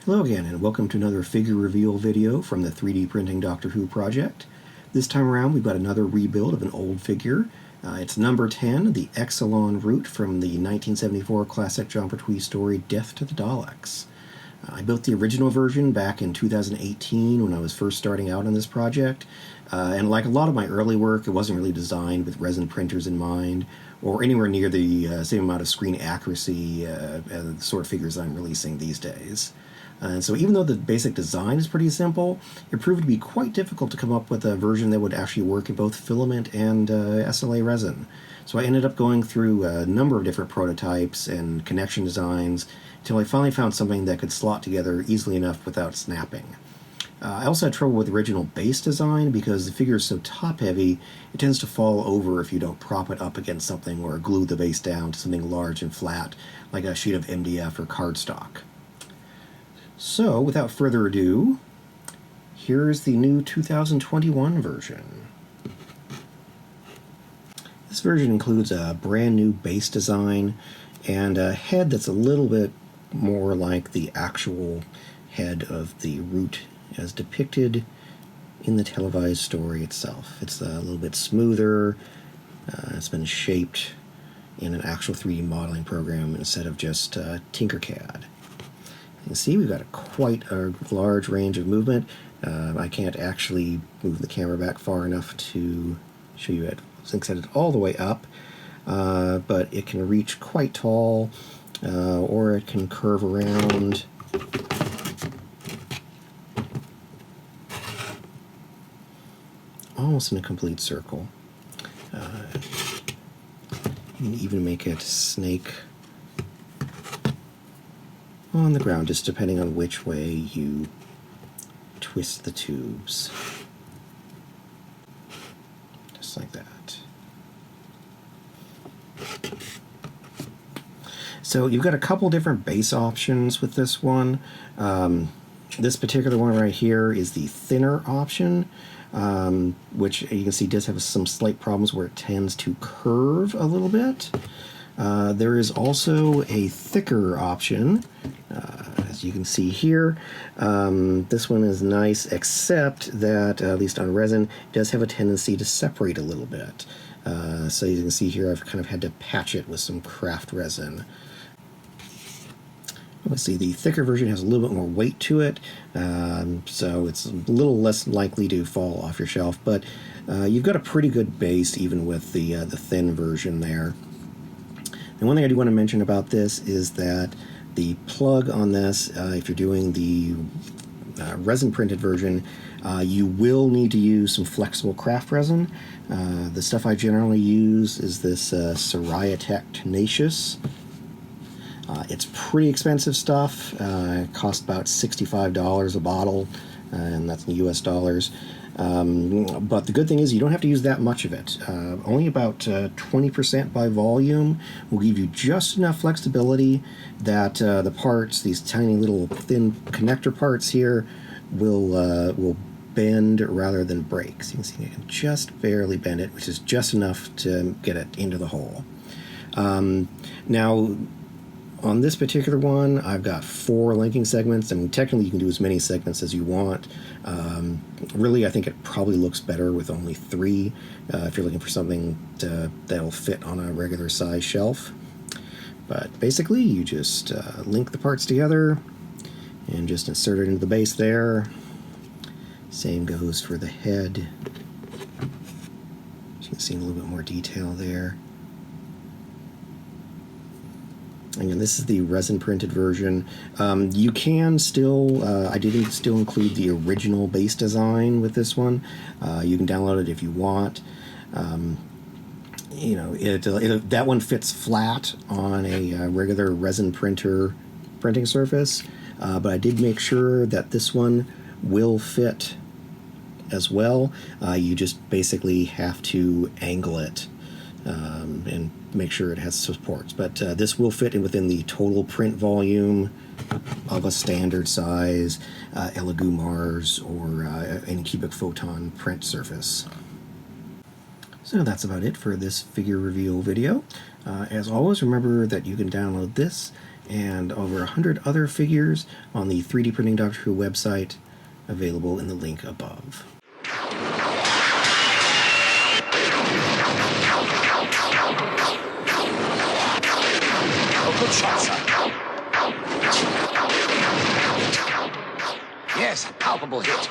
Hello again, and welcome to another figure reveal video from the 3D Printing Doctor Who project. This time around we've got another rebuild of an old figure. It's number 10, the Exxilon Root from the 1974 classic John Pertwee story Death to the Daleks. I built the original version back in 2018 when I was first starting out on this project, and like a lot of my early work, it wasn't really designed with resin printers in mind, or anywhere near the same amount of screen accuracy as the sort of figures I'm releasing these days. And so even though the basic design is pretty simple, it proved to be quite difficult to come up with a version that would actually work in both filament and SLA resin. So I ended up going through a number of different prototypes and connection designs until I finally found something that could slot together easily enough without snapping. I also had trouble with the original base design because the figure is so top-heavy, it tends to fall over if you don't prop it up against something or glue the base down to something large and flat, like a sheet of MDF or cardstock. So, without further ado, here's the new 2021 version. This version includes a brand new base design and a head that's a little bit more like the actual head of the Root as depicted in the televised story itself. It's a little bit smoother, it's been shaped in an actual 3D modeling program instead of just Tinkercad. You can see we've got quite a large range of movement. I can't actually move the camera back far enough to show you it. It's set it all the way up, but it can reach quite tall, or it can curve around. Almost in a complete circle. You can even make it snake on the ground, just depending on which way you twist the tubes. Just like that. So you've got a couple different base options with this one. This particular one right here is the thinner option, which you can see does have some slight problems where it tends to curve a little bit. There is also a thicker option, as you can see here. This one is nice, except that, at least on resin, it does have a tendency to separate a little bit. So you can see here I've kind of had to patch it with some craft resin. Let's see, the thicker version has a little bit more weight to it, so it's a little less likely to fall off your shelf, but you've got a pretty good base even with the thin version there. And one thing I do want to mention about this is that the plug on this, if you're doing the resin printed version, you will need to use some flexible craft resin. The stuff I generally use is this Tech Tenacious. It's pretty expensive stuff. It costs about $65 a bottle, and that's in US dollars. But the good thing is you don't have to use that much of it. Only about 20% by volume will give you just enough flexibility that the parts, these tiny little thin connector parts here, will bend rather than break. So you can see I can just barely bend it, which is just enough to get it into the hole. Now, on this particular one, I've got 4 linking segments. I mean, technically you can do as many segments as you want. Really, I think it probably looks better with only 3 if you're looking for something that'll fit on a regular size shelf. But basically, you just link the parts together and just insert it into the base there. Same goes for the head. You can see a little bit more detail there. Again, this is the resin printed version. You can still, I did still include the original base design with this one. You can download it if you want. You know, that one fits flat on a regular resin printing surface, but I did make sure that this one will fit as well. You just basically have to angle it and make sure it has supports, but this will fit in within the total print volume of a standard size Elegoo Mars or any cubic photon print surface. So that's about it for this figure reveal video. As always, remember that you can download this and over 100 other figures on the 3D Printing Doctor Who website, available in the link above. Oh, good shot, sir. Yes, palpable hit.